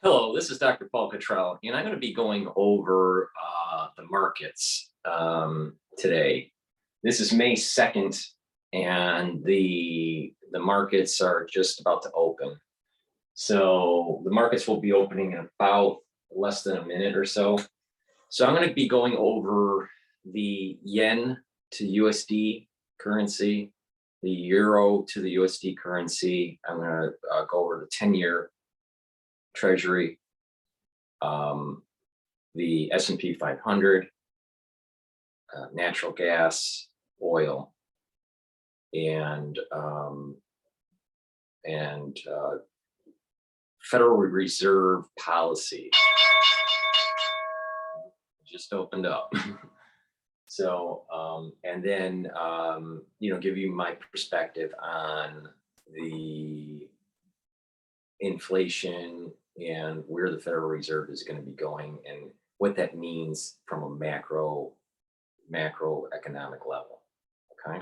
Hello, this is DrPaulCottrell, and I'm going to be going over the markets today. This is May 2nd, and the markets are just about to open. So the markets will be opening in about less than a minute or so. So I'm going to be going over the yen to USD currency, the euro to the USD currency. I'm going to go over the 10-year Treasury, the S&P 500, natural gas, oil, and Federal Reserve policy just opened up. So, and then, give you my perspective on the inflation and where the Federal Reserve is going to be going and what that means from a macroeconomic level. Okay.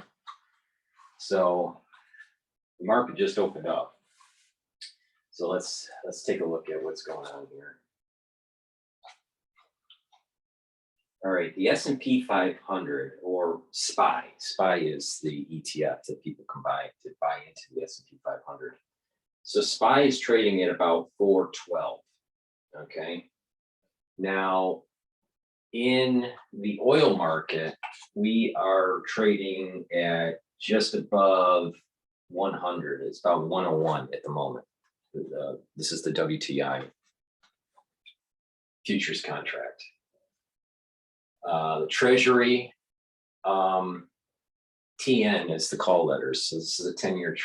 So the market just opened up. So let's take a look at what's going on here. All right, the S&P 500, or SPY. SPY is the ETF that people can buy to buy into the S&P 500. So SPY is trading at about 412. Okay. Now, in the oil market, we are trading at just above 100. It's about 101 at the moment. This is the WTI futures contract. The Treasury, TN is the call letters. So this is a 10-year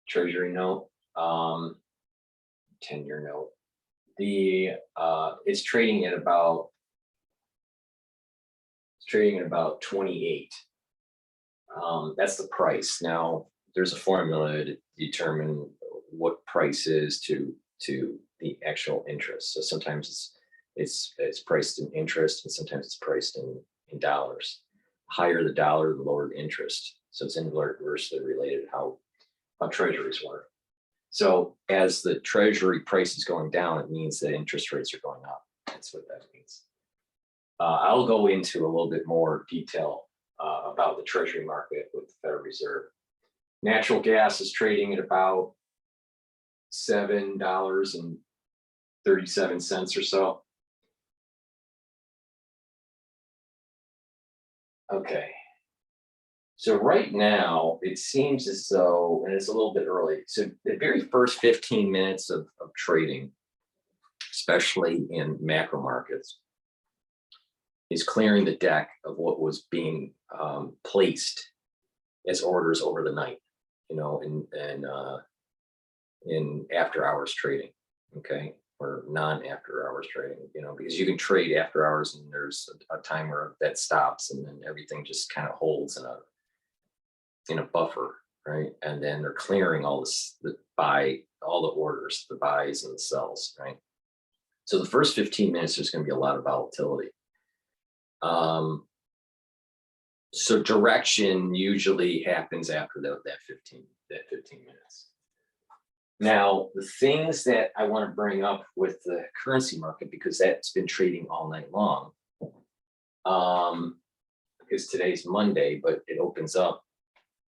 Treasury note, 10-year note. It's trading at about 28. That's the price. Now there's a formula to determine what price is to the actual interest. So sometimes it's priced in interest, and sometimes it's priced in dollars. Higher the dollar, the lower the interest. So it's inversely related to how treasuries work. So as the treasury price is going down, it means that interest rates are going up. That's what that means. I'll go into a little bit more detail about the treasury market with the Federal Reserve. Natural gas is trading at about $7.37 or so. Okay. So right now, it seems as though, and it's a little bit early, so the very first 15 minutes of trading, especially in macro markets, is clearing the deck of what was being placed as orders over the night, in after hours trading, okay, or non-after hours trading, because you can trade after hours and there's a timer that stops, and then everything just kind of holds in a buffer, right? And then they're clearing all this, all the orders, the buys and the sells, right? So the first 15 minutes, there's going to be a lot of volatility. So direction usually happens after that 15 minutes. Now, the things that I want to bring up with the currency market, because that's been trading all night long, because today's Monday, but it opens up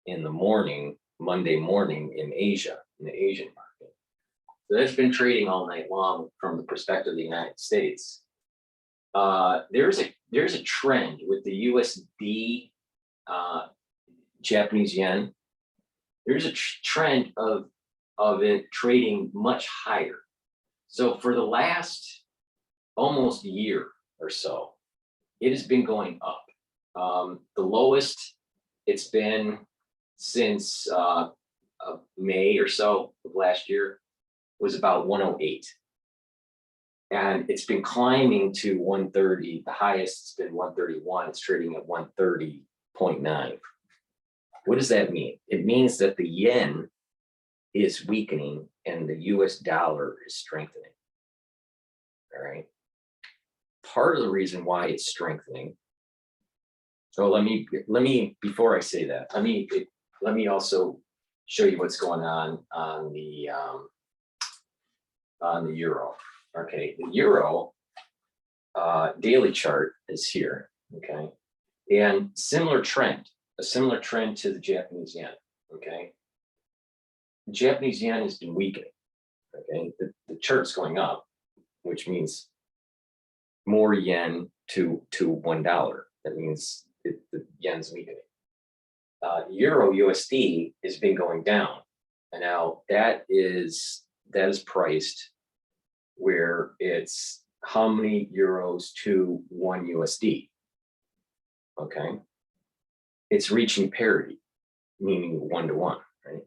in the morning, Monday morning in Asia, in the Asian market. So that's been trading all night long from the perspective of the United States. There's a trend with the USD, Japanese yen. There's a trend of it trading much higher. So for the last almost year or so, it has been going up. The lowest it's been since May or so of last year was about 108. And it's been climbing to 130. The highest it's been 131. It's trading at 130.9. What does that mean? It means that the yen is weakening and the US dollar is strengthening. All right. Part of the reason why it's strengthening. So let me before I say that, let me also show you what's going on the on the euro. Okay, the euro daily chart is here. Okay, and a similar trend to the Japanese yen. Okay, the Japanese yen has been weakening. Okay, the chart's going up, which means more yen to $1. That means the yen's weakening. Euro USD has been going down, and now that is priced where it's how many euros to 1 USD. Okay, it's reaching parity, meaning 1 to 1, right?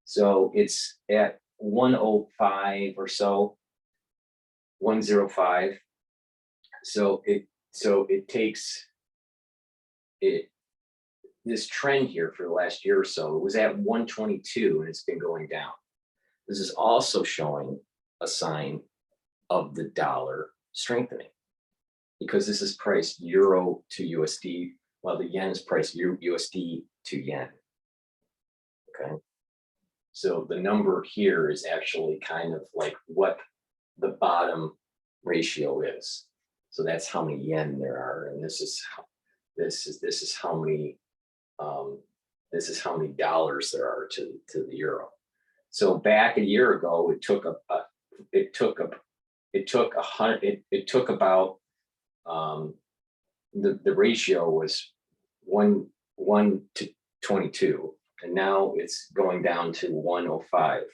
So it's at 105 or so, 105. So it takes it this trend here for the last year or so. It was at 122 and it's been going down. This is also showing a sign of the dollar strengthening, because this is priced euro to USD, while the yen is priced USD to yen. Okay, so the number here is actually kind of like what the bottom ratio is. So that's how many yen there are, and this is how many dollars there are to the euro. So back a year ago, it took about the ratio was 1 to 22, and now it's going down to 105.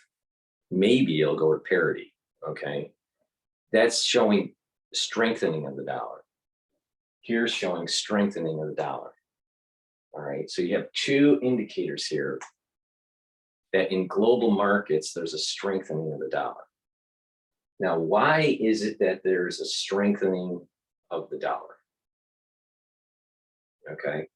Maybe it'll go to parity. Okay, that's showing strengthening of the dollar. Here's showing strengthening of the dollar. All right, so you have two indicators here that in global markets, there's a strengthening of the dollar. Now, why is it that there's a strengthening of the dollar? Okay.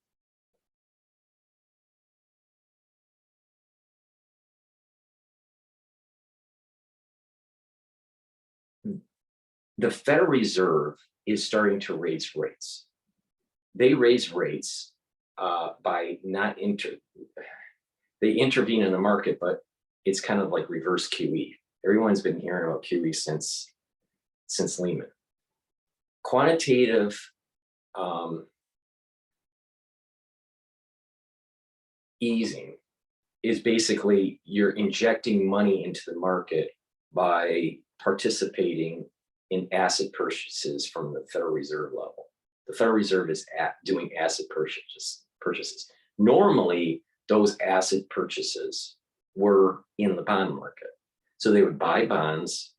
The Federal Reserve is starting to raise rates. They raise rates by they intervene in the market, but it's kind of like reverse QE. Everyone's been hearing about QE since Lehman. Quantitative easing is basically you're injecting money into the market by participating in asset purchases from the Federal Reserve level. The Federal Reserve is doing asset purchases. Normally, those asset purchases were in the bond market. So they would buy bonds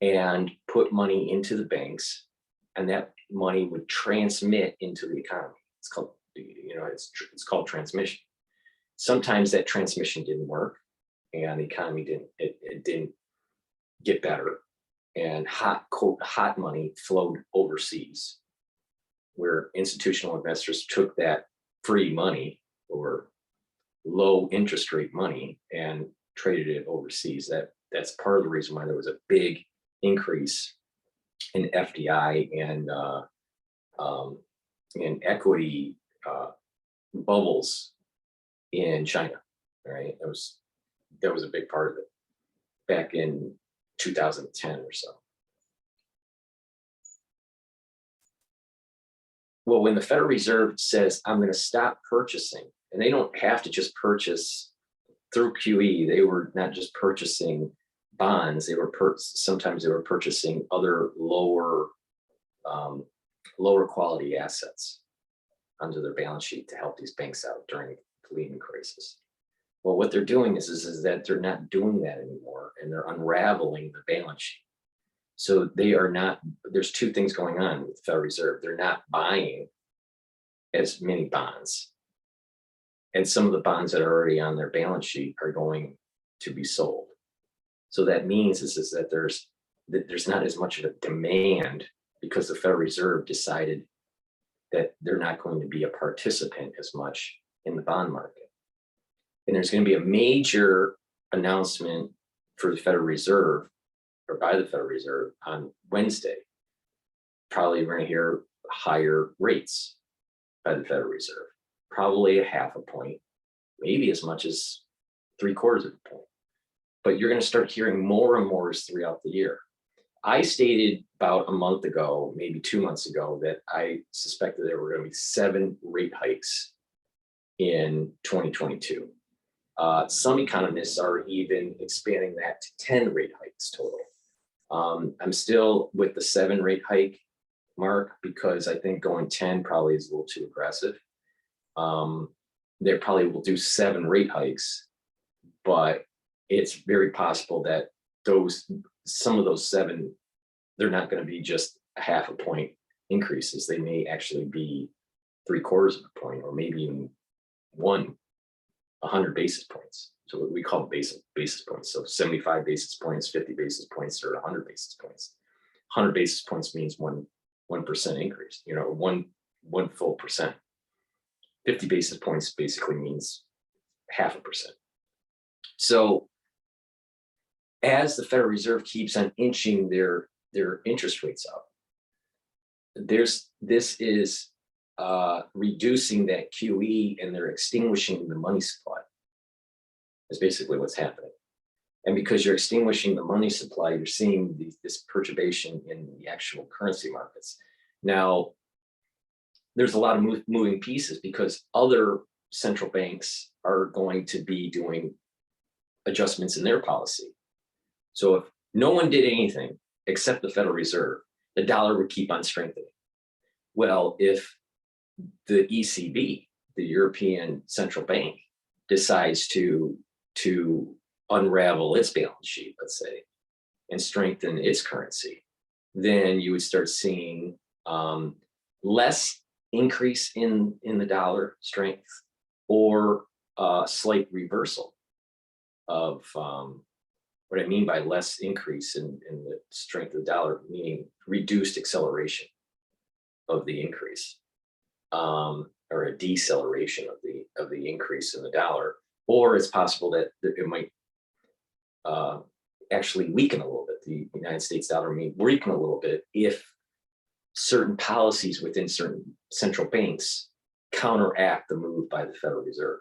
and put money into the banks, and that money would transmit into the economy. It's called, it's called transmission. Sometimes that transmission didn't work, and the economy didn't get better, and hot money flowed overseas, where institutional investors took that free money or low interest rate money and traded it overseas. That's part of the reason why there was a big increase in FDI and equity bubbles in China. Right, that was a big part of it back in 2010 or so. Well, when the Federal Reserve says, I'm going to stop purchasing, and they don't have to just purchase through QE, they were not just purchasing bonds, sometimes they were purchasing other lower quality assets onto their balance sheet to help these banks out during the Lehman crisis. Well, what they're doing is that they're not doing that anymore, and they're unraveling the balance sheet. So they are not, there's two things going on with the Federal Reserve. They're not buying as many bonds. And some of the bonds that are already on their balance sheet are going to be sold. So that means is that there's not as much of a demand, because the Federal Reserve decided that they're not going to be a participant as much in the bond market. And there's going to be a major announcement for the Federal Reserve, or by the Federal Reserve, on Wednesday. Probably we're going to hear higher rates by the Federal Reserve, probably a 0.5 point, maybe as much as 0.75 points. But you're going to start hearing more and more throughout the year. I stated about a month ago, maybe 2 months ago, that I suspected there were going to be 7 rate hikes in 2022. Some economists are even expanding that to 10 rate hikes total. I'm still with the 7 rate hike mark because I think going 10 probably is a little too aggressive. They probably will do 7 rate hikes, but it's very possible that some of those 7, they're not going to be just a half a point increases. They may actually be 3/4 of a point, or maybe even 100 basis points. So what we call basis points. So 75 basis points, 50 basis points, or 100 basis points. 100 basis points means 1% increase, one full percent. 50 basis points basically means 0.5%. So as the Federal Reserve keeps on inching their interest rates up, this is reducing that QE, and they're extinguishing the money supply. That's basically what's happening. And because you're extinguishing the money supply, you're seeing this perturbation in the actual currency markets. Now, there's a lot of moving pieces because other central banks are going to be doing adjustments in their policy. So if no one did anything except the Federal Reserve, the dollar would keep on strengthening. Well, if the ECB, the European Central Bank, decides to unravel its balance sheet, let's say, and strengthen its currency, then you would start seeing less increase in the dollar strength, or a slight reversal of what I mean by less increase in the strength of the dollar, meaning reduced acceleration of the increase, or a deceleration of the increase in the dollar. Or it's possible that it might actually weaken a little bit. The United States dollar may weaken a little bit if certain policies within certain central banks counteract the move by the Federal Reserve.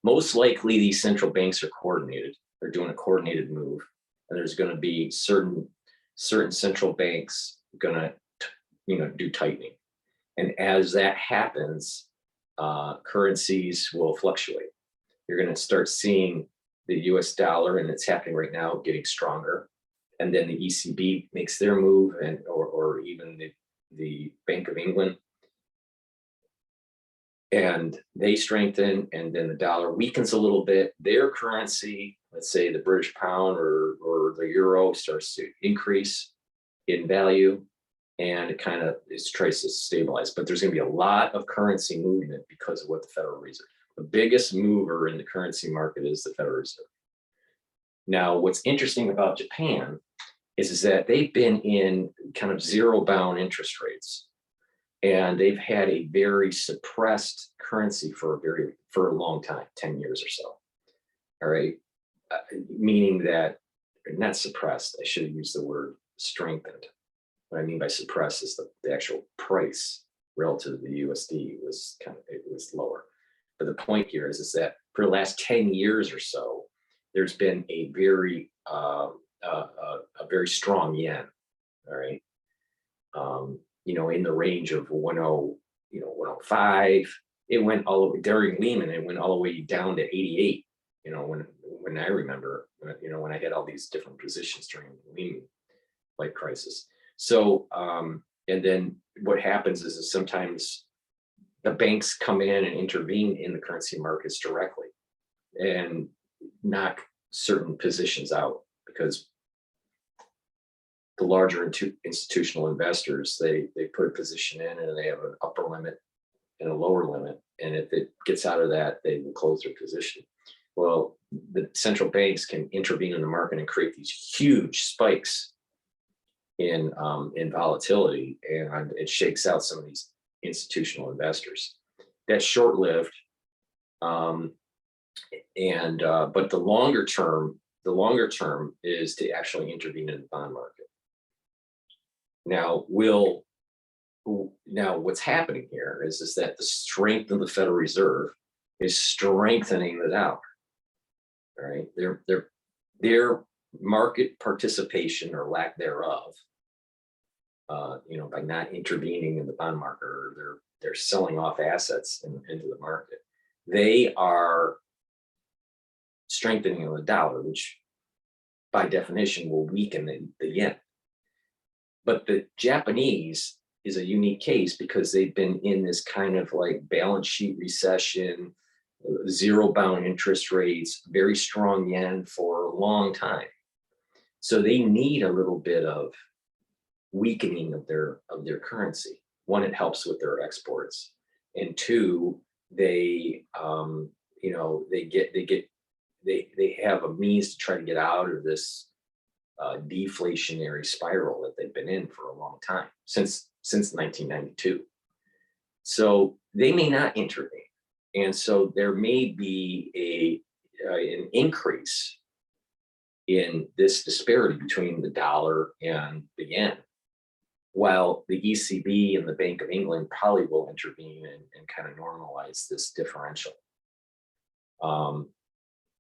Most likely, these central banks are coordinated. They're doing a coordinated move, and there's going to be certain central banks going to do tightening. And as that happens, currencies will fluctuate. You're going to start seeing the US dollar, and it's happening right now, getting stronger. And then the ECB makes their move, and or even the Bank of England, and they strengthen, and then the dollar weakens a little bit. Their currency, let's say the British pound or the euro, starts to increase in value, and it tries to stabilize. But there's going to be a lot of currency movement because of what the Federal Reserve. The biggest mover in the currency market is the Federal Reserve. Now, what's interesting about Japan is that they've been in kind of zero-bound interest rates, and they've had a very suppressed currency for a long time, 10 years or so. All right, meaning that, not suppressed. I should have used the word strengthened. What I mean by suppressed is the actual price relative to the USD was lower. But the point here is that for the last 10 years or so, there's been a very strong yen. All right, in the range of 105. It went all the way during Lehman. It went all the way down to 88. When I remember, when I had all these different positions during the Lehman-like crisis. So, and then what happens is sometimes the banks come in and intervene in the currency markets directly and knock certain positions out, because the larger institutional investors, they put a position in, and they have an upper limit and a lower limit. And if it gets out of that, they will close their position. Well, the central banks can intervene in the market and create these huge spikes in volatility, and it shakes out some of these institutional investors. That's short-lived, but the longer term is to actually intervene in the bond market. Now, what's happening here is that the strength of the Federal Reserve is strengthening the dollar. All right, they're market participation or lack thereof, by not intervening in the bond market, or they're selling off assets into the market, they are strengthening of the dollar, which by definition will weaken the yen. But the Japanese is a unique case because they've been in this kind of like balance sheet recession, zero bound interest rates, very strong yen for a long time. So they need a little bit of weakening of their currency. One, it helps with their exports, and two, they they have a means to try to get out of this deflationary spiral that they've been in for a long time, since 1992. So they may not intervene, and so there may be an increase in this disparity between the dollar and the yen, while the ECB and the Bank of England probably will intervene and kind of normalize this differential.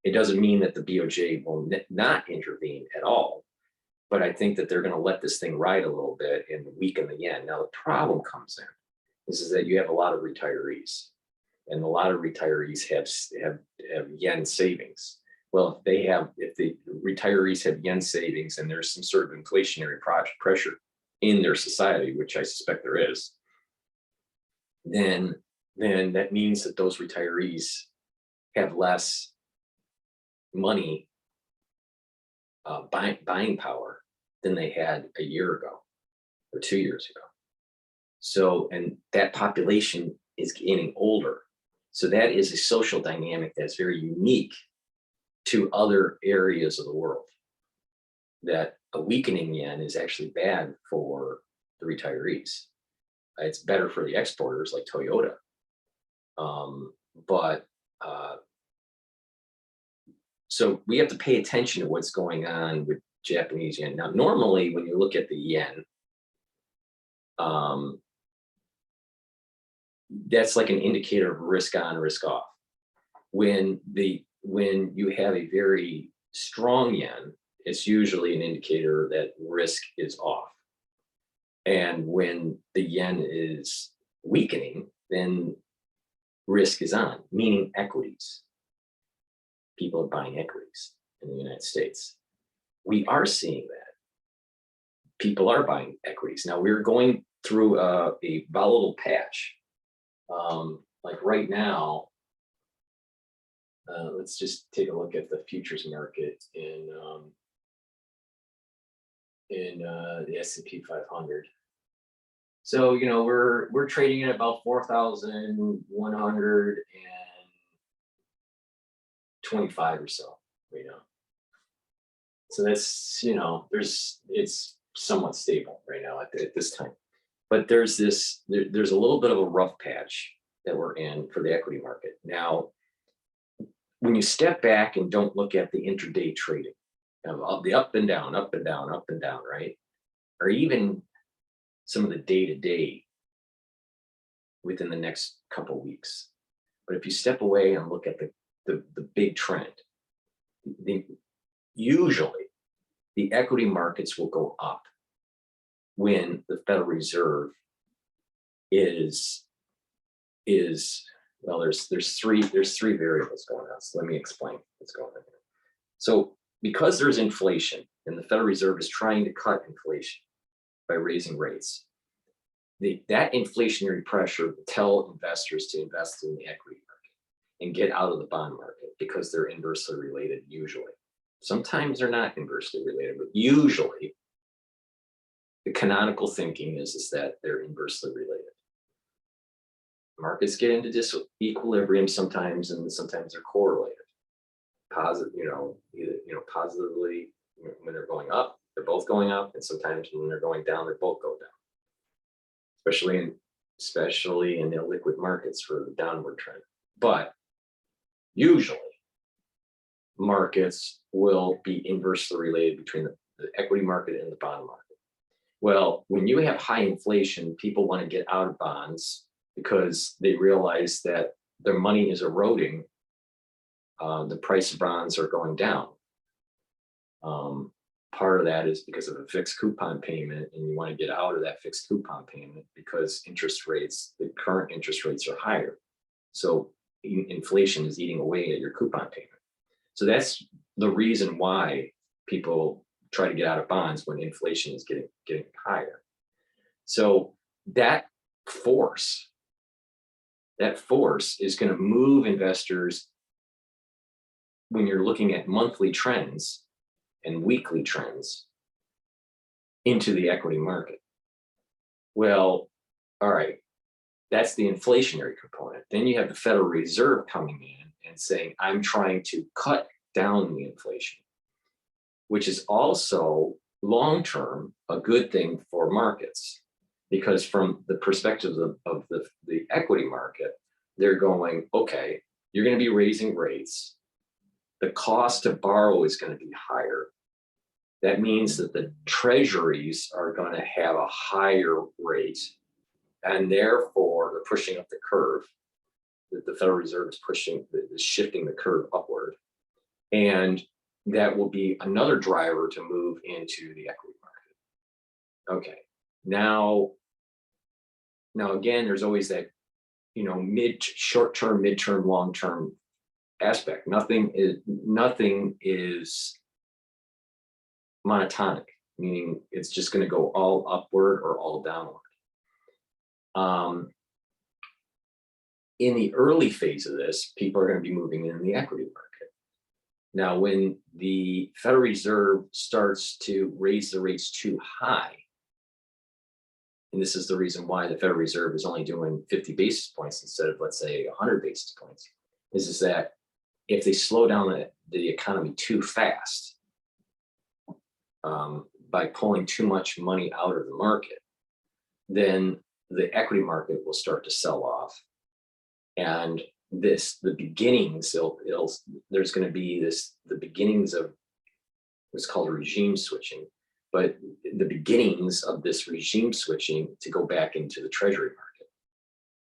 It doesn't mean that the BOJ will not intervene at all, but I think that they're going to let this thing ride a little bit and weaken the yen. Now, the problem comes in is that you have a lot of retirees, and a lot of retirees have yen savings. Well, if the retirees have yen savings and there's some sort of inflationary pressure in their society, which I suspect there is, then that means that those retirees have less money, buying power, than they had a year ago or 2 years ago. So, and that population is getting older. So that is a social dynamic that's very unique to other areas of the world, that a weakening yen is actually bad for the retirees. It's better for the exporters like Toyota. So we have to pay attention to what's going on with Japanese yen. Now, normally when you look at the yen, that's like an indicator of risk on, risk off. When you have a very strong yen, it's usually an indicator that risk is off. And when the yen is weakening, then risk is on, meaning equities. People are buying equities in the United States. We are seeing that. People are buying equities. Now, we're going through a volatile patch. Like right now, let's just take a look at the futures market in the S&P 500. So, we're trading at about 4,125 or so right now. So that's, it's somewhat stable right now at this time. But there's a little bit of a rough patch that we're in for the equity market. Now, when you step back and don't look at the intraday trading, the up and down, up and down, up and down, right? Or even some of the day-to-day within the next couple of weeks. But if you step away and look at the big trend, usually the equity markets will go up when the Federal Reserve is well, there's three variables going on. So let me explain what's going on here. So because there's inflation and the Federal Reserve is trying to cut inflation by raising rates, that inflationary pressure will tell investors to invest in the equity market and get out of the bond market because they're inversely related usually. Sometimes they're not inversely related, but usually the canonical thinking is that they're inversely related. Markets get into disequilibrium sometimes, and sometimes they're correlated. Positively when they're going up, they're both going up, and sometimes when they're going down, they both go down. Especially in illiquid markets for the downward trend. But usually, markets will be inversely related between the equity market and the bond market. Well, when you have high inflation, people want to get out of bonds because they realize that their money is eroding. The price of bonds are going down. Part of that is because of a fixed coupon payment, and you want to get out of that fixed coupon payment because interest rates, the current interest rates are higher. So inflation is eating away at your coupon payment. So that's the reason why people try to get out of bonds when inflation is getting higher. So that force is going to move investors when you're looking at monthly trends and weekly trends into the equity market. Well, all right, that's the inflationary component. Then you have the Federal Reserve coming in and saying, I'm trying to cut down the inflation, which is also long-term a good thing for markets, because from the perspective of the equity market, they're going, okay, you're going to be raising rates. The cost to borrow is going to be higher. That means that the treasuries are going to have a higher rate, and therefore they're pushing up the curve. That the Federal Reserve is shifting the curve upward, and that will be another driver to move into the equity market. Okay, now again, there's always that, short-term, mid-term, long-term aspect. Nothing is monotonic, meaning it's just going to go all upward or all downward. In the early phase of this, people are going to be moving in the equity market. Now, when the Federal Reserve starts to raise the rates too high, and this is the reason why the Federal Reserve is only doing 50 basis points instead of, let's say, 100 basis points, is that if they slow down the economy too fast, by pulling too much money out of the market, then the equity market will start to sell off. And the beginnings, there's going to be the beginnings of what's called regime switching, but the beginnings of this regime switching to go back into the treasury market,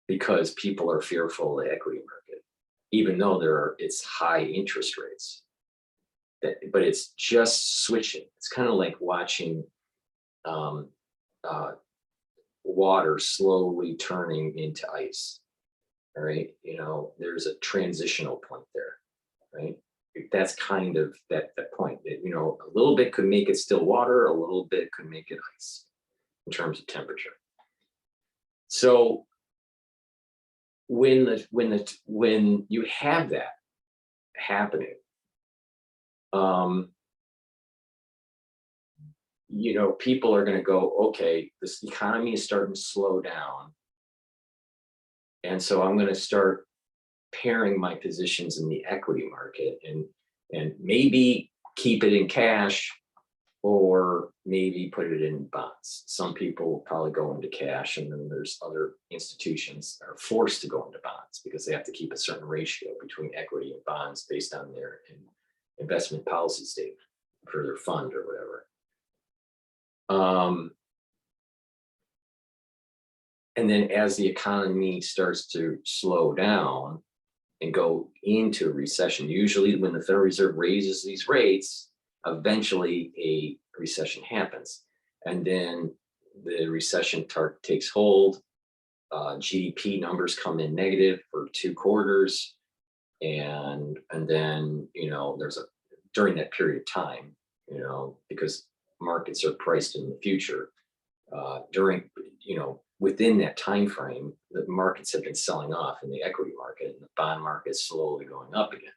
because people are fearful of the equity market, even though it's high interest rates. But it's just switching. It's kind of like watching water slowly turning into ice. All right, there's a transitional point there, right? That's kind of that point. A little bit could make it still water, a little bit could make it ice in terms of temperature. So when you have that happening, people are going to go, okay, this economy is starting to slow down, and so I'm going to start pairing my positions in the equity market and maybe keep it in cash, or maybe put it in bonds. Some people will probably go into cash, and then there's other institutions that are forced to go into bonds because they have to keep a certain ratio between equity and bonds based on their investment policy statement for their fund or whatever. And then as the economy starts to slow down and go into a recession, usually when the Federal Reserve raises these rates, eventually a recession happens. And then the recession takes hold, GDP numbers come in negative for 2 quarters. And then, during that period of time, because markets are priced in the future, within that time frame, the markets have been selling off in the equity market, and the bond market is slowly going up again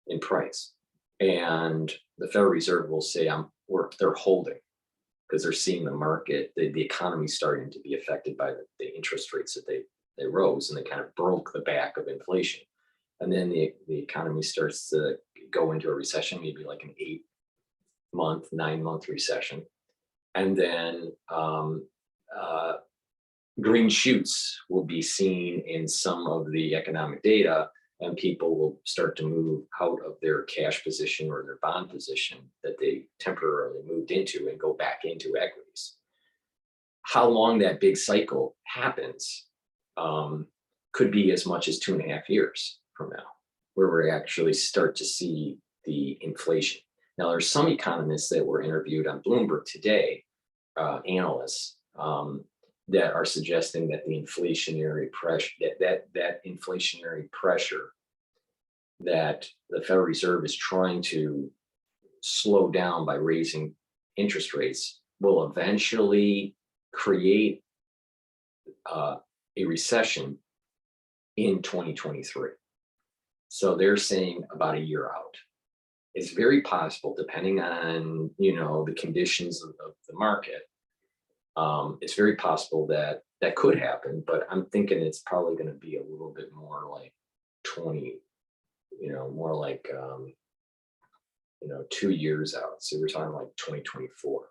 in price. And the Federal Reserve will say they're holding, because they're seeing the market, the economy starting to be affected by the interest rates that they rose, and they kind of broke the back of inflation. And then the economy starts to go into a recession, maybe like an 8-month, 9-month recession. And then green shoots will be seen in some of the economic data, and people will start to move out of their cash position or their bond position that they temporarily moved into and go back into equities. How long that big cycle happens could be as much as 2.5 years from now, where we actually start to see the inflation. Now, there's some economists that were interviewed on Bloomberg today, analysts, that are suggesting that the inflationary pressure, that inflationary pressure that the Federal Reserve is trying to slow down by raising interest rates will eventually create a recession in 2023. So they're saying about a year out. It's very possible, depending on, the conditions of the market. It's very possible that that could happen, but I'm thinking it's probably going to be a little bit more like 20, more like 2 years out. So we're talking like 2024.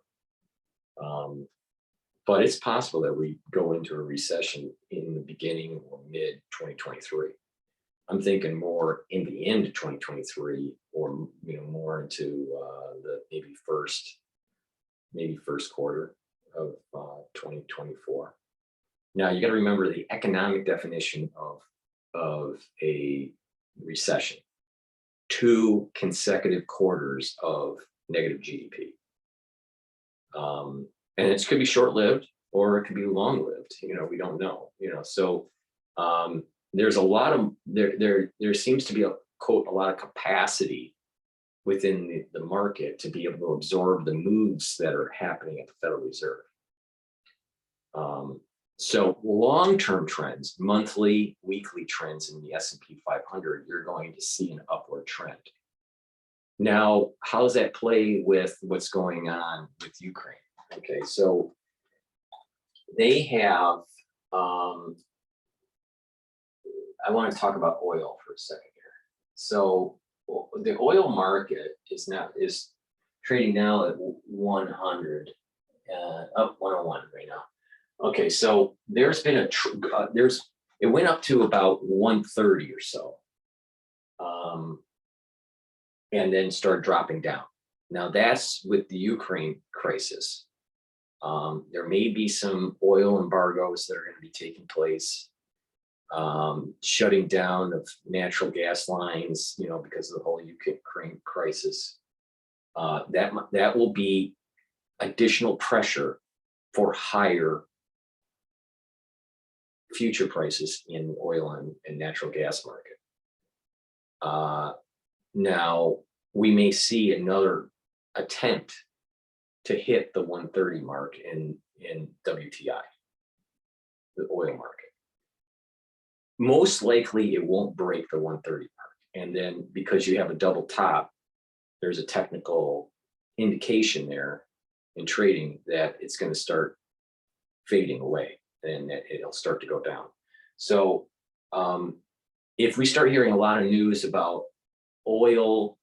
But it's possible that we go into a recession in the beginning or mid 2023. I'm thinking more in the end of 2023, or more into the maybe first quarter of 2024. Now you got to remember the economic definition of a recession: 2 consecutive quarters of negative GDP. And it could be short-lived or it could be long-lived. We don't know. So there's a lot of there seems to be a lot of capacity within the market to be able to absorb the moves that are happening at the Federal Reserve. So long-term trends, monthly, weekly trends in the S&P 500, you're going to see an upward trend. Now, how does that play with what's going on with Ukraine? Okay, so they have, I want to talk about oil for a second here. So the oil market is trading now at 100, up 101 right now. Okay, so there's been it went up to about 130 or so, and then started dropping down. Now that's with the Ukraine crisis. There may be some oil embargoes that are going to be taking place, shutting down of natural gas lines, because of the whole Ukraine crisis. That will be additional pressure for higher future prices in the oil and natural gas market. Now we may see another attempt to hit the 130 mark in WTI, the oil market. Most likely it won't break the 130 mark. And then because you have a double top, there's a technical indication there in trading that it's going to start fading away and that it'll start to go down. So if we start hearing a lot of news about oil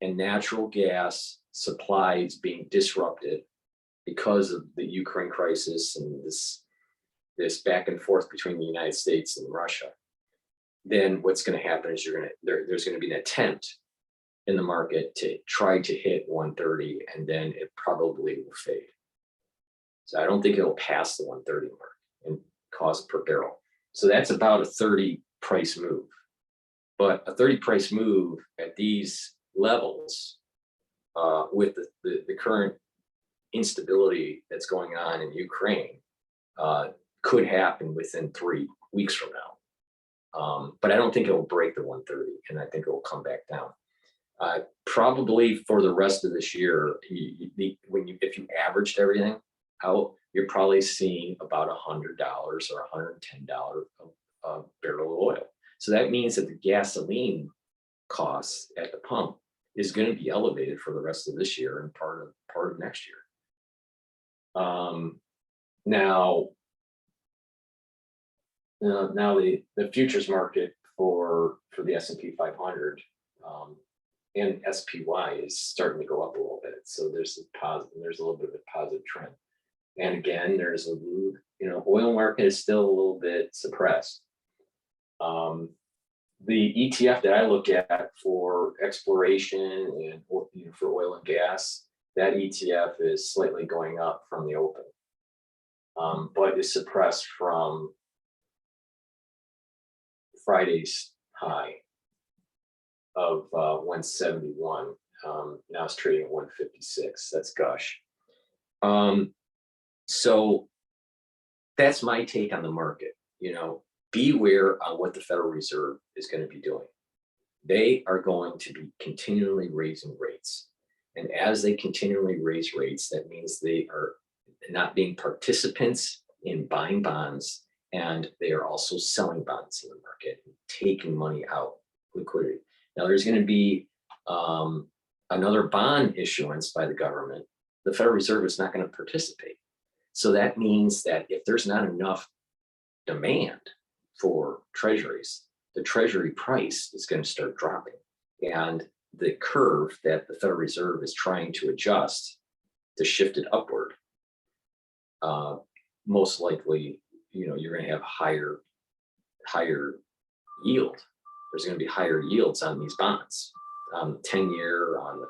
and natural gas supplies being disrupted because of the Ukraine crisis and this back and forth between the United States and Russia, then what's going to happen is there's going to be an attempt in the market to try to hit 130, and then it probably will fade. So I don't think it'll pass the 130 mark in cost per barrel. So that's about a 30 price move. But a 30 price move at these levels, with the current instability that's going on in Ukraine, could happen within 3 weeks from now. But I don't think it will break the 130, and I think it will come back down. Probably for the rest of this year, if you averaged everything out, you're probably seeing about $100 or $110 a barrel of oil. So that means that the gasoline costs at the pump is going to be elevated for the rest of this year and part of next year. Now the futures market for the S&P 500 and SPY is starting to go up a little bit. So there's a little bit of a positive trend. And again, oil market is still a little bit suppressed. The ETF that I look at for exploration and for oil and gas, that ETF is slightly going up from the open, but is suppressed from Friday's high of 171. Now Now it's trading at 156. That's gush. So that's my take on the market. Beware on what the Federal Reserve is going to be doing. They are going to be continually raising rates. And as they continually raise rates, that means they are not being participants in buying bonds, and they are also selling bonds in the market, taking money out, liquidity. Now there's going to be another bond issuance by the government. The Federal Reserve is not going to participate. So that means that if there's not enough demand for treasuries, the treasury price is going to start dropping. And the curve that the Federal Reserve is trying to adjust to shift it upward, most likely, you're going to have higher yield. There's going to be higher yields on these bonds, on the 10-year, on the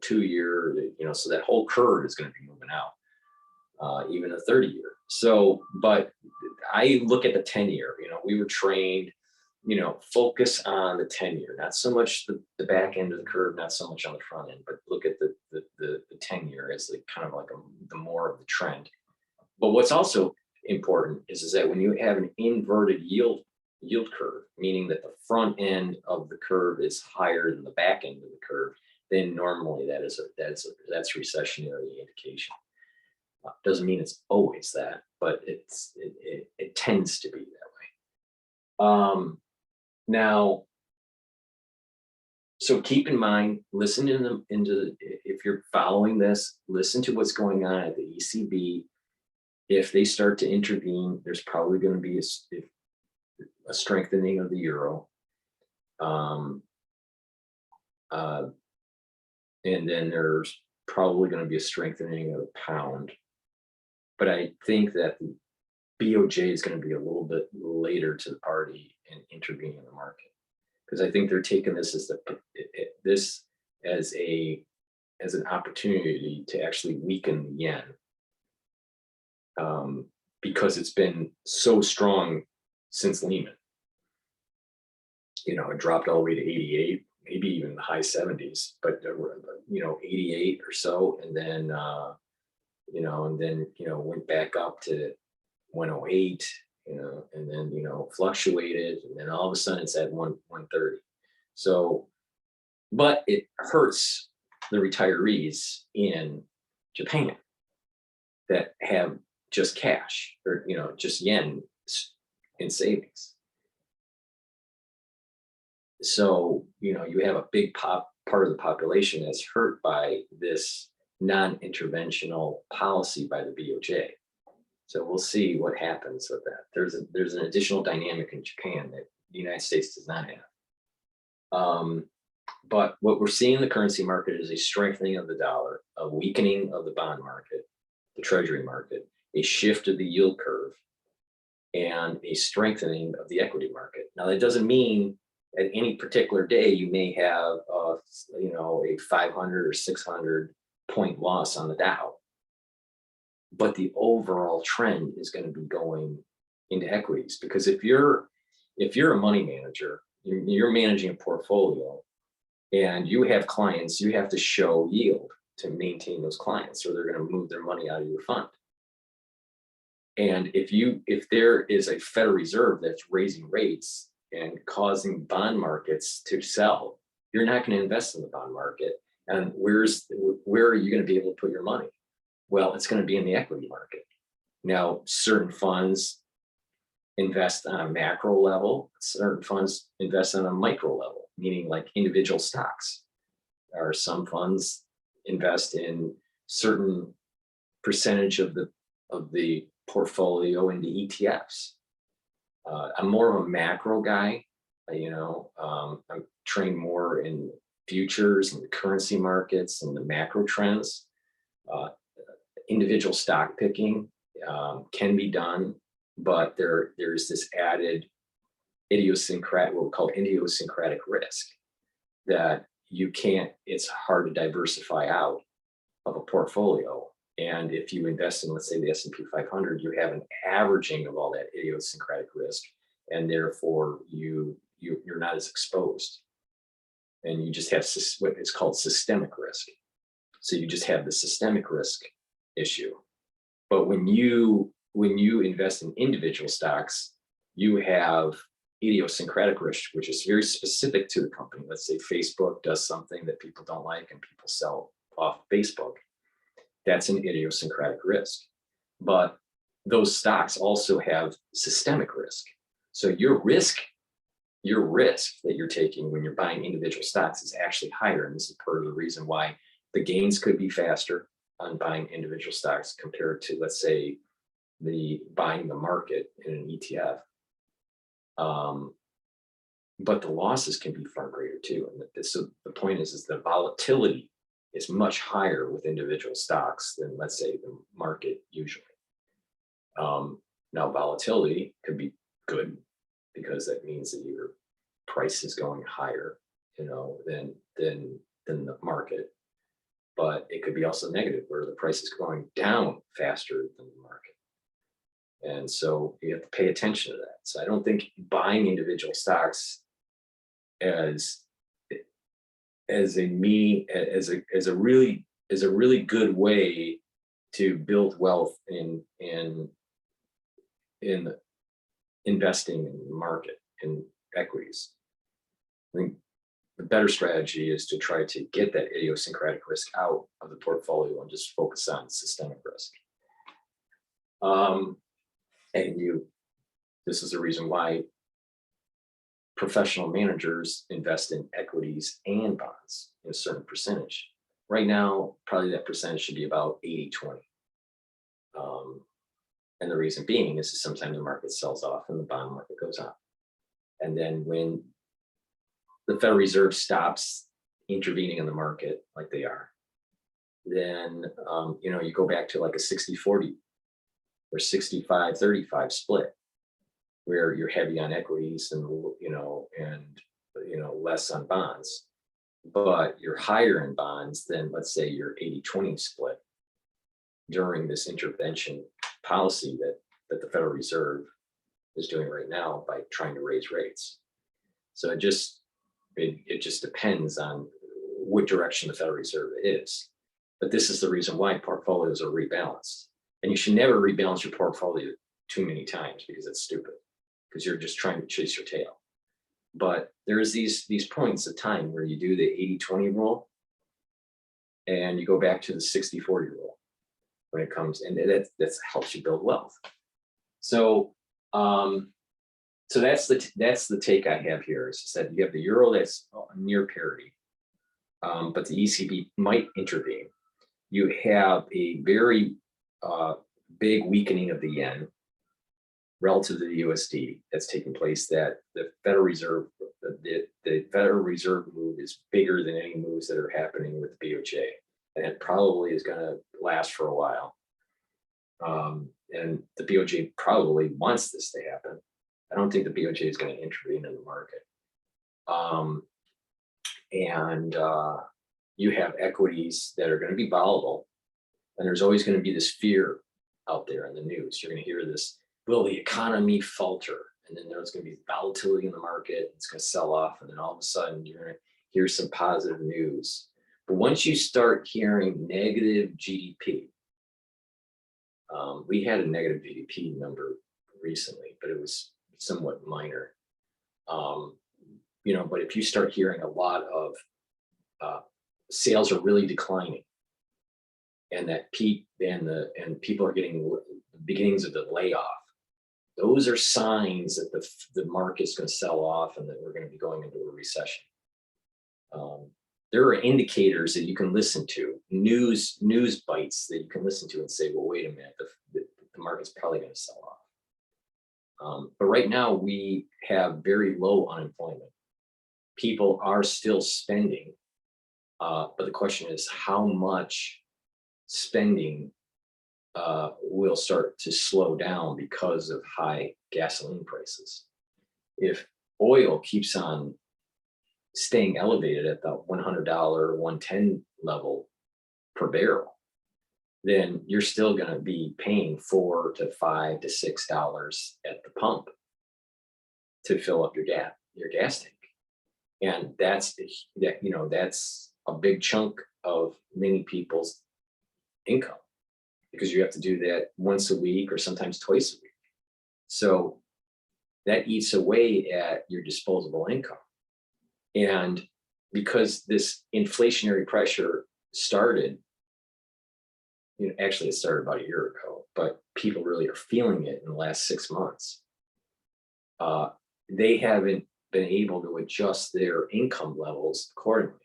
2-year, so that whole curve is going to be moving out, even a 30-year. So, but I look at the 10-year, we were trained, focus on the 10-year, not so much the back end of the curve, not so much on the front end, but look at the 10-year as the kind of like the more of the trend. But what's also important is that when you have an inverted yield curve, meaning that the front end of the curve is higher than the back end of the curve, then normally that's recessionary indication. Doesn't mean it's always that, but it tends to be that way. Now, so keep in mind, listen if you're following this, listen to what's going on at the ECB. If they start to intervene, there's probably going to be a strengthening of the euro. And then there's probably going to be a strengthening of the pound. But I think that the BOJ is going to be a little bit later to the party and intervening in the market, because I think they're taking this as an opportunity to actually weaken the yen, because it's been so strong since Lehman. It dropped all the way to 88, maybe even the high 70s, but 88 or so, and then went back up to 108, and then fluctuated, and then all of a sudden it's at 130. So, but it hurts the retirees in Japan that have just cash, or just yen in savings. So you have a big part of the population that's hurt by this non-interventional policy by the BOJ. So we'll see what happens with that. There's an additional dynamic in Japan that the United States does not have. But what we're seeing in the currency market is a strengthening of the dollar, a weakening of the bond market, the treasury market, a shift of the yield curve, and a strengthening of the equity market. Now, that doesn't mean at any particular day you may have a 500 or 600 point loss on the Dow, but the overall trend is going to be going into equities, because if you're a money manager, you're managing a portfolio and you have clients, you have to show yield to maintain those clients, or they're going to move their money out of your fund. And if there is a Federal Reserve that's raising rates and causing bond markets to sell, you're not going to invest in the bond market. And where are you going to be able to put your money? Well, it's going to be in the equity market. Now, certain funds invest on a macro level, certain funds invest on a micro level, meaning like individual stocks. Or some funds invest in certain percentage of the portfolio into ETFs. I'm more of a macro guy. I'm trained more in futures and the currency markets and the macro trends. Individual stock picking can be done, but there's this added idiosyncratic, what we call idiosyncratic risk, that it's hard to diversify out of a portfolio. And if you invest in, let's say, the S&P 500, you have an averaging of all that idiosyncratic risk, and therefore you're not as exposed. and you just have what is called systemic risk. So you just have the systemic risk issue. But when you invest in individual stocks, you have idiosyncratic risk, which is very specific to the company. Let's say Facebook does something that people don't like and people sell off Facebook. That's an idiosyncratic risk. But those stocks also have systemic risk. So your risk that you're taking when you're buying individual stocks is actually higher. And this is part of the reason why the gains could be faster on buying individual stocks compared to, let's say, buying the market in an ETF. But the losses can be far greater too. And so the point is the volatility is much higher with individual stocks than, let's say, the market usually. Now volatility could be good because that means that your price is going higher, than the market. But it could be also negative where the price is going down faster than the market. And so you have to pay attention to that. So I don't think buying individual stocks as a really good way to build wealth in investing in the market in equities. I think the better strategy is to try to get that idiosyncratic risk out of the portfolio and just focus on systemic risk. This is the reason why professional managers invest in equities and bonds in a certain percentage. Right now, probably that percentage should be about 80-20. And the reason being is sometimes the market sells off and the bond market goes up. And then when the Federal Reserve stops intervening in the market like they are, then you go back to like a 60-40 or 65-35 split, where you're heavy on equities and less on bonds, but you're higher in bonds than, let's say, your 80-20 split during this intervention policy that the Federal Reserve is doing right now by trying to raise rates. So it just depends on what direction the Federal Reserve is. But this is the reason why portfolios are rebalanced. And you should never rebalance your portfolio too many times because it's stupid, because you're just trying to chase your tail. But there is these points of time where you do the 80-20 rule and you go back to the 60-40 rule when it comes, and that helps you build wealth. So so that's the take I have here. Is that you have the euro that's near parity, but the ECB might intervene. You have a very big weakening of the yen relative to the USD that's taking place. That the Federal Reserve, the Federal Reserve move is bigger than any moves that are happening with the BOJ, and it probably is going to last for a while. And the BOJ probably wants this to happen. I don't think the BOJ is going to intervene in the market. You have equities that are going to be volatile, and there's always going to be this fear out there in the news. You're going to hear this, will the economy falter? And then there's going to be volatility in the market. It's going to sell off. And then all of a sudden you're going to hear some positive news. But once you start hearing negative GDP, we had a negative GDP number recently, but it was somewhat minor. But if you start hearing a lot of sales are really declining, and that and people are getting the beginnings of the layoff, those are signs that the market's going to sell off and that we're going to be going into a recession. There are indicators that you can listen to, news bites that you can listen to and say, well, wait a minute, the market's probably going to sell off. But right now we have very low unemployment. People are still spending, but the question is how much spending will start to slow down because of high gasoline prices. If oil keeps on staying elevated at the $100, $110 level per barrel, then you're still going to be paying $4 to $5 to $6 at the pump to fill up your gas tank. And that's that's a big chunk of many people's income, because you have to do that once a week or sometimes twice a week. So that eats away at your disposable income. And because this inflationary pressure started, actually it started about a year ago, but people really are feeling it in the last 6 months. They haven't been able to adjust their income levels accordingly,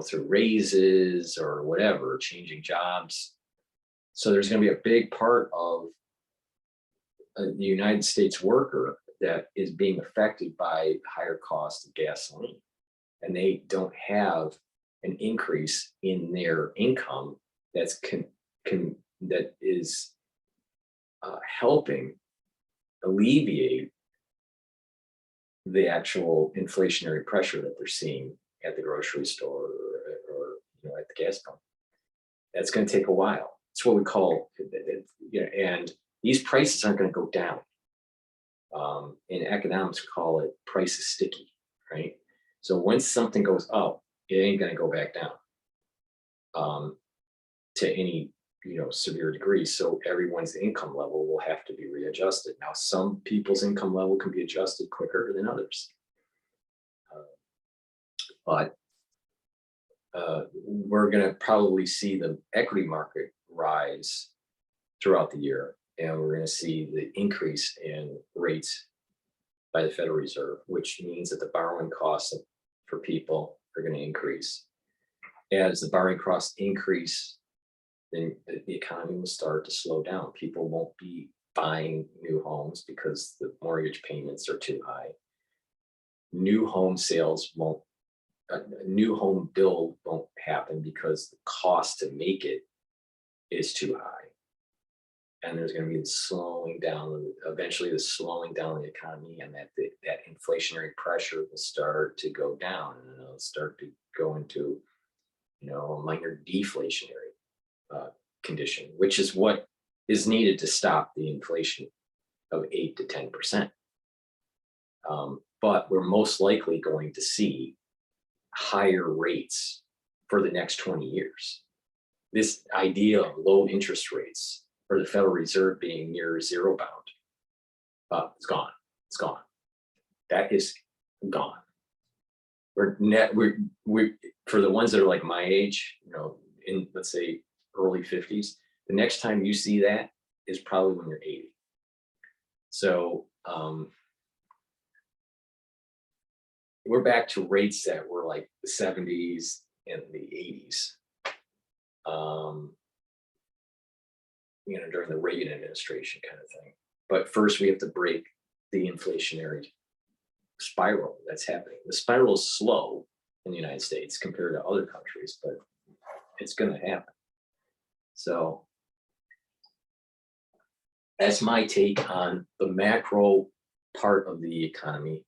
through raises or whatever, changing jobs. So there's going to be a big part of the United States worker that is being affected by higher cost of gasoline, and they don't have an increase in their income that's that is helping alleviate the actual inflationary pressure that they're seeing at the grocery store or at the gas pump. That's going to take a while. It's what we call, and these prices aren't going to go down. In economics, we call it price is sticky, right? So once something goes up, it ain't going to go back down to any severe degree. So everyone's income level will have to be readjusted. Now, some people's income level can be adjusted quicker than others, but we're going to probably see the equity market rise throughout the year, and we're going to see the increase in rates by the Federal Reserve, which means that the borrowing costs for people are going to increase. As the borrowing costs increase, then the economy will start to slow down. People won't be buying new homes because the mortgage payments are too high. New home sales won't, a new home build won't happen because the cost to make it is too high. And there's going to be the slowing down, eventually the slowing down of the economy, and that inflationary pressure will start to go down, and it'll start to go into, a minor deflationary condition, which is what is needed to stop the inflation of 8 to 10%. But we're most likely going to see higher rates for the next 20 years. This idea of low interest rates or the Federal Reserve being near zero bound, it's gone. It's gone. That is gone. We're for the ones that are like my age, in let's say early 50s, the next time you see that is probably when you're 80. So we're back to rates that were like the 70s and the 80s. During the Reagan administration kind of thing. But first we have to break the inflationary spiral that's happening. The spiral is slow in the United States compared to other countries, but it's going to happen. So that's my take on the macro part of the economy.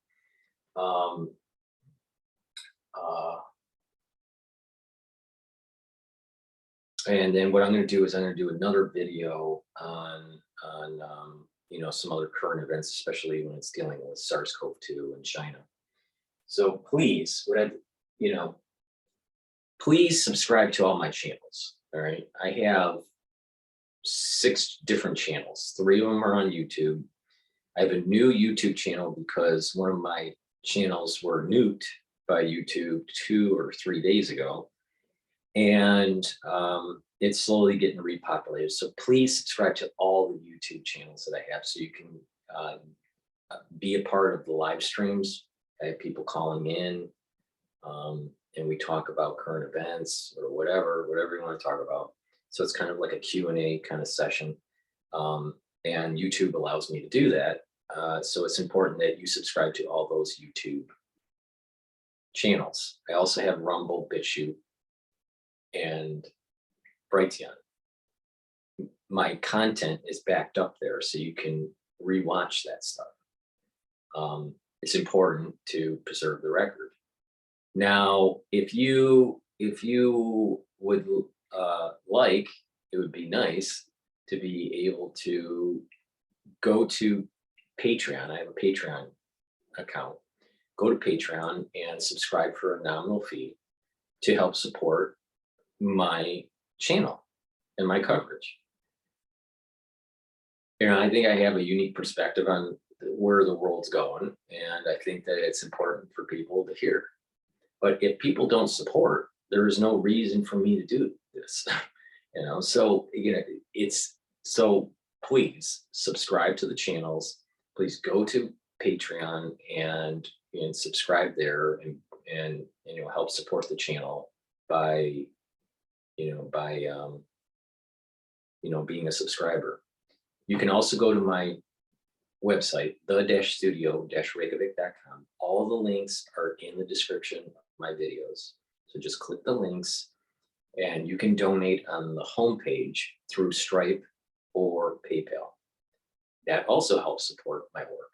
And then what I'm going to do is I'm going to do another video on some other current events, especially when it's dealing with SARS-CoV-2 in China. So please, please subscribe to all my channels. All right, I have 6 different channels. 3 of them are on YouTube. I have a new YouTube channel because one of my channels were nuked by YouTube 2 or 3 days ago. And it's slowly getting repopulated. So please subscribe to all the YouTube channels that I have so you can be a part of the live streams. I have people calling in, and we talk about current events or whatever you want to talk about. So it's kind of like a Q&A kind of session. And YouTube allows me to do that. So it's important that you subscribe to all those YouTube channels. I also have Rumble, Bitchute, and Brighteon. My content is backed up there, so you can rewatch that stuff. It's important to preserve the record. Now, if you would like, it would be nice to be able to go to Patreon. I have a Patreon account. go to Patreon and subscribe for a nominal fee to help support my channel and my coverage. You know, I think I have a unique perspective on where the world's going, and I think that it's important for people to hear. But if people don't support, there is no reason for me to do this. You know, so it's so please subscribe to the channels. Please go to Patreon and subscribe there, and help support the channel by being a subscriber. You can also go to my website, the-studio-reykjavik.com. All the links are in the description of my videos. So just click the links, and you can donate on the homepage through Stripe or PayPal. That also helps support my work.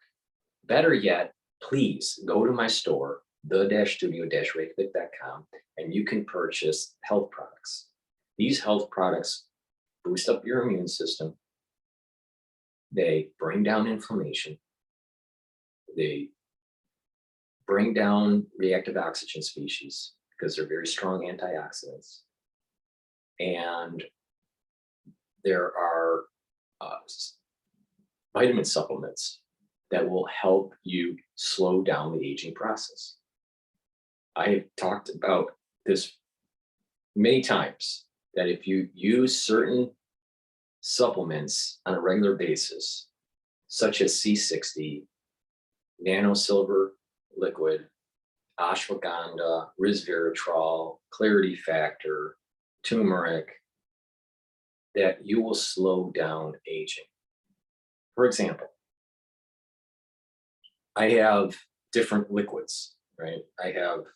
Better yet, please go to my store, the-studio-reykjavik.com, and you can purchase health products. These health products boost up your immune system. They bring down inflammation. They bring down reactive oxygen species because they're very strong antioxidants. And there are vitamin supplements that will help you slow down the aging process. I have talked about this many times, that if you use certain supplements on a regular basis, such as C60, nano silver liquid, ashwagandha, resveratrol, clarity factor, turmeric, that you will slow down aging. For example, I have different liquids, right? I have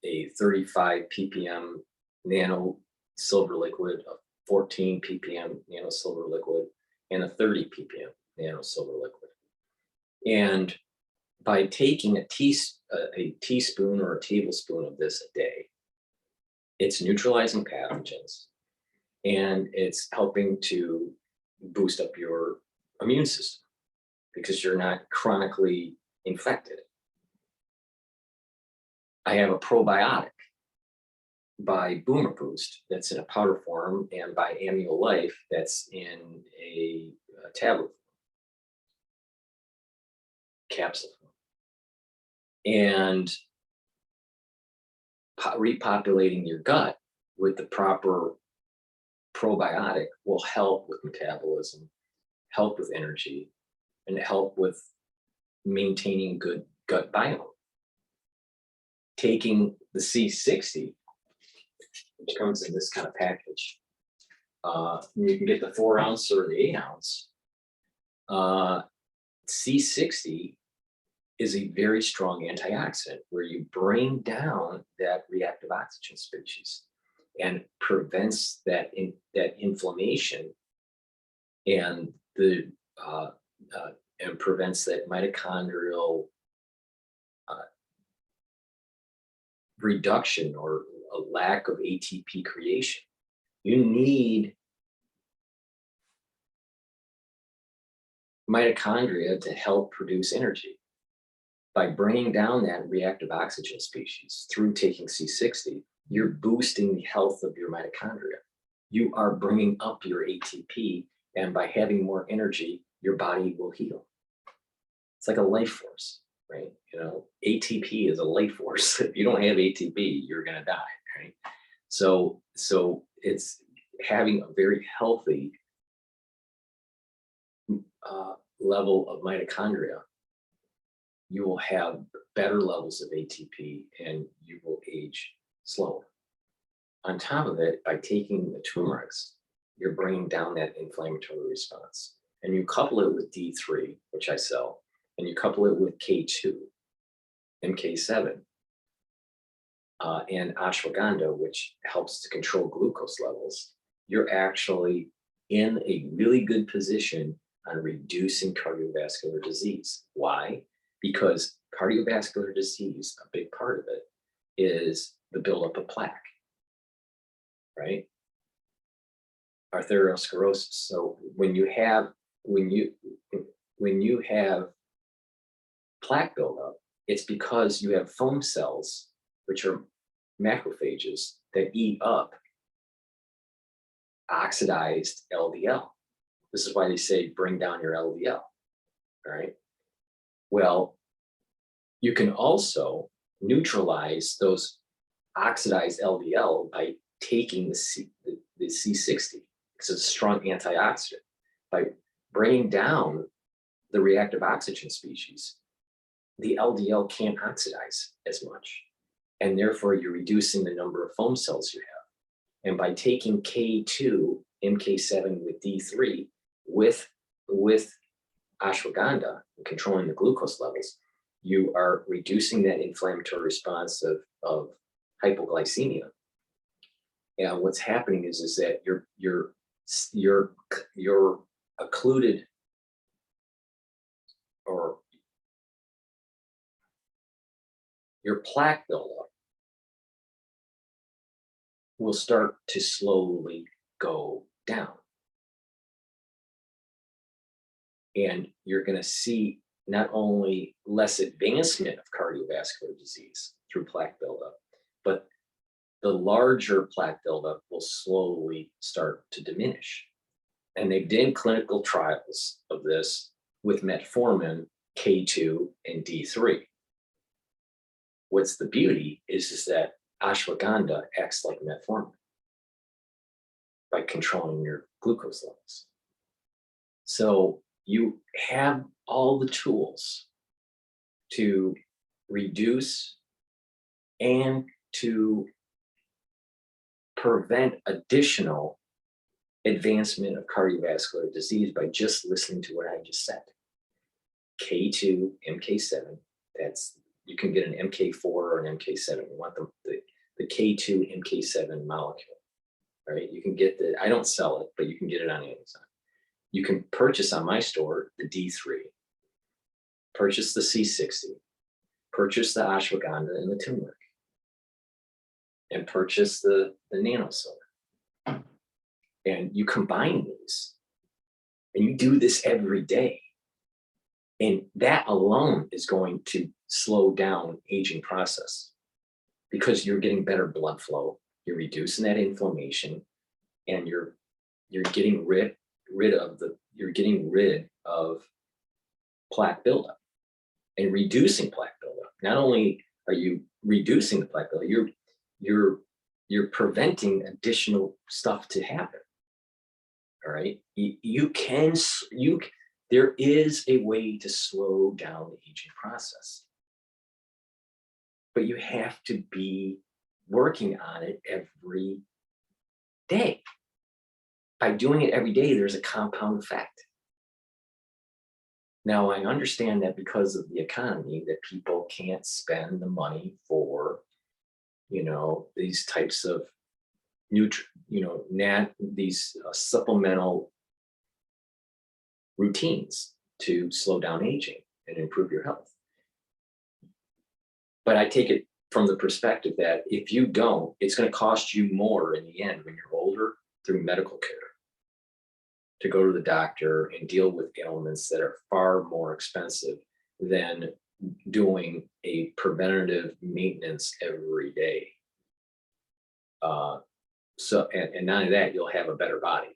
a 35 ppm nano silver liquid, a 14 ppm nano silver liquid, and a 30 ppm nano silver liquid. And by taking a teaspoon or a tablespoon of this a day, it's neutralizing pathogens, and it's helping to boost up your immune system because you're not chronically infected. I have a probiotic by Boomer Boost that's in a powder form, and by Amnio Life that's in a tablet capsule form. And repopulating your gut with the proper probiotic will help with metabolism, help with energy, and help with maintaining good gut biome. Taking the C60, which comes in this kind of package, you can get the 4 ounce or the 8 ounce. C60 is a very strong antioxidant where you bring down that reactive oxygen species and prevents that inflammation and prevents that mitochondrial reduction or a lack of ATP creation. You need mitochondria to help produce energy. By bringing down that reactive oxygen species through taking C60, you're boosting the health of your mitochondria. You are bringing up your ATP, and by having more energy, your body will heal. It's like a life force, right? You know, ATP is a life force. If you don't have ATP, you're going to die, right? So it's having a very healthy level of mitochondria. You will have better levels of ATP, and you will age slower. On top of it, by taking the turmerics, you're bringing down that inflammatory response. And you couple it with D3, which I sell, and you couple it with K2 and K7 and ashwagandha, which helps to control glucose levels. You're actually in a really good position on reducing cardiovascular disease. Why? Because cardiovascular disease, a big part of it, is the buildup of plaque, right? Arteriosclerosis. So when you have plaque buildup, it's because you have foam cells, which are macrophages that eat up oxidized LDL. This is why they say bring down your LDL. All right. Well, you can also neutralize those oxidized LDL by taking the C60, because it's a strong antioxidant. By bringing down the reactive oxygen species, the LDL can't oxidize as much, and therefore you're reducing the number of foam cells you have. And by taking K2, MK7 with D3 with ashwagandha and controlling the glucose levels, you are reducing that inflammatory response of hypoglycemia. And what's happening is that your occluded, or your plaque buildup will start to slowly go down. And you're going to see not only less advancement of cardiovascular disease through plaque buildup, but the larger plaque buildup will slowly start to diminish. And they've done clinical trials of this with metformin, K2, and D3. What's the beauty is that ashwagandha acts like metformin by controlling your glucose levels. So you have all the tools to reduce and to prevent additional advancement of cardiovascular disease by just listening to what I just said. K2, MK7, you can get an MK4 or an MK7. You want the K2 MK7 molecule, right? You can get I don't sell it, but you can get it on Amazon. You can purchase on my store the D3, purchase the C60, purchase the ashwagandha and the turmeric, and purchase the nanosilver. And you combine these, and you do this every day. And that alone is going to slow down aging process, because you're getting better blood flow, you're reducing that inflammation, and you're getting rid of plaque buildup and reducing plaque buildup. Not only are you reducing the plaque buildup, you're preventing additional stuff to happen. All right, there is a way to slow down the aging process, but you have to be working on it every day. By doing it every day, there's a compound effect. Now, I understand that because of the economy, that people can't spend the money for, these types of these supplemental routines to slow down aging and improve your health. But I take it from the perspective that if you don't, it's going to cost you more in the end when you're older through medical care to go to the doctor and deal with ailments that are far more expensive than doing a preventative maintenance every day. And not only that, you'll have a better body,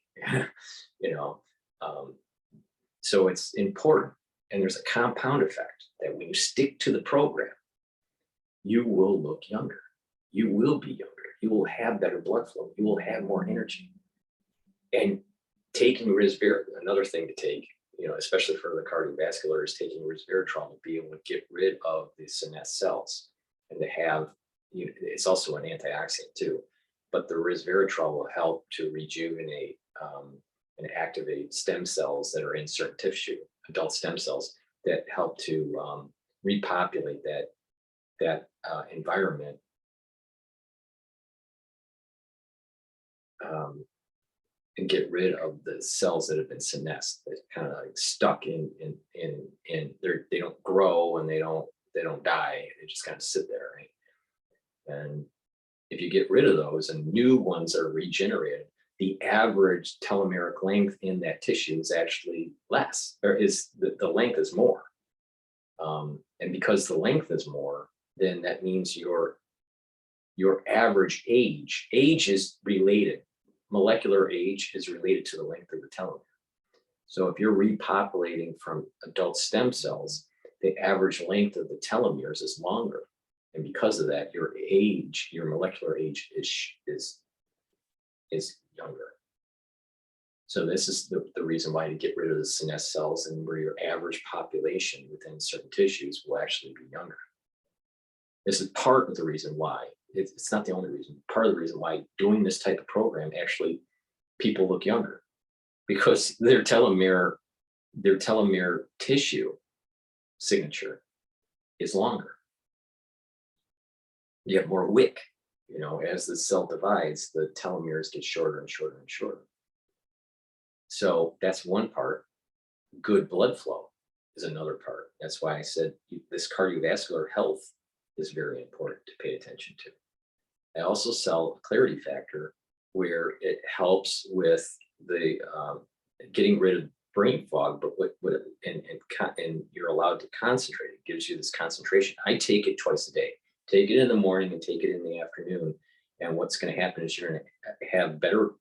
so it's important. And there's a compound effect that when you stick to the program, you will look younger. You will be younger. You will have better blood flow. You will have more energy. And taking resveratrol, another thing to take, especially for the cardiovascular, is taking resveratrol to be able to get rid of the senesced cells and to have, it's also an antioxidant too, but the resveratrol will help to rejuvenate and activate stem cells that are in certain tissue, adult stem cells that help to repopulate that environment and get rid of the cells that have been senesced, that kind of like stuck in they don't grow and they don't die. They just kind of sit there, right? And if you get rid of those and new ones are regenerated, the average telomeric length in that tissue is actually less, or is the length is more. And because the length is more, then that means your average age is related. Molecular age is related to the length of the telomere. So if you're repopulating from adult stem cells, the average length of the telomeres is longer. And because of that, your age, your molecular age is younger. So this is the reason why to get rid of the senescent cells, and where your average population within certain tissues will actually be younger. This is part of the reason why. It's not the only reason. Part of the reason why doing this type of program, actually people look younger, because their telomere tissue signature is longer. You have more wick. You know, as the cell divides, the telomeres get shorter and shorter and shorter. So that's one part. Good blood flow is another part. That's why I said this cardiovascular health is very important to pay attention to. I also sell a clarity factor, where it helps with the getting rid of brain fog, but and you're allowed to concentrate. It gives you this concentration. I take it twice a day. Take it in the morning and take it in the afternoon. And what's going to happen is you're going to have better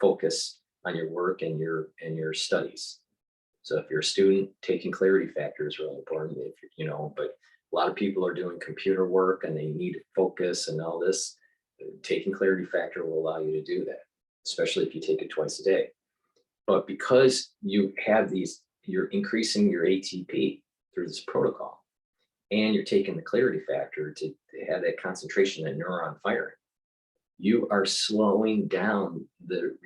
focus on your work and your studies. So if you're a student, taking clarity factor is really important. If you know, but a lot of people are doing computer work and they need focus and all this. Taking clarity factor will allow you to do that, especially if you take it twice a day. But because you have these, you're increasing your ATP through this protocol, and you're taking the clarity factor to have that concentration and neuron firing, you are slowing down the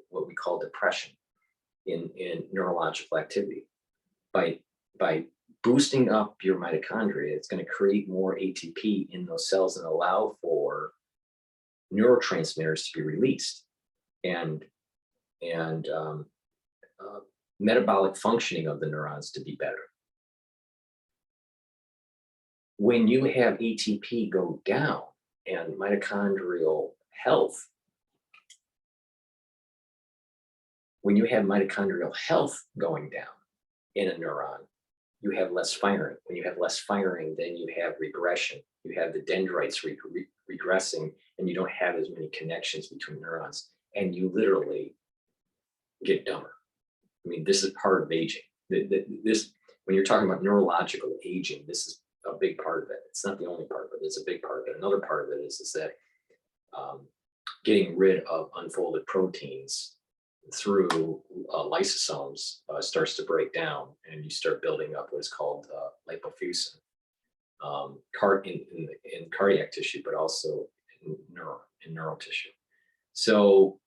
what we call depression in neurological activity. By boosting up your mitochondria, it's going to create more ATP in those cells and allow for neurotransmitters to be released, and metabolic functioning of the neurons to be better. When you have ATP go down and mitochondrial health, when you have mitochondrial health going down in a neuron, you have less firing. When you have less firing, then you have regression. You have the dendrites regressing, and you don't have as many connections between neurons, and you literally get dumber. I mean, this is part of aging. This, when you're talking about neurological aging, this is a big part of it. It's not the only part of it. It's a big part of it. Another part of it is that getting rid of unfolded proteins through lysosomes starts to break down, and you start building up what is called lipofuscin in cardiac tissue, but also in neural tissue. So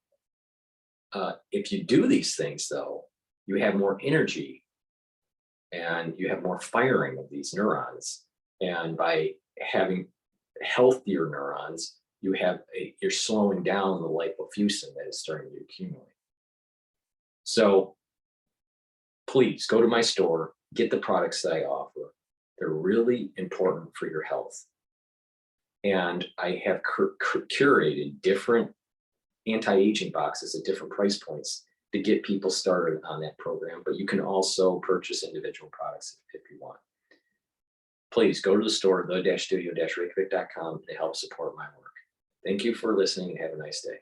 if you do these things, though, you have more energy and you have more firing of these neurons. And by having healthier neurons, you're slowing down the lipofuscin that is starting to accumulate. So please go to my store, get the products that I offer. They're really important for your health. And I have curated different anti-aging boxes at different price points to get people started on that program. But you can also purchase individual products if you want. Please go to the store, the-studio-reykjavik.com, to help support my work. Thank you for listening, and have a nice day.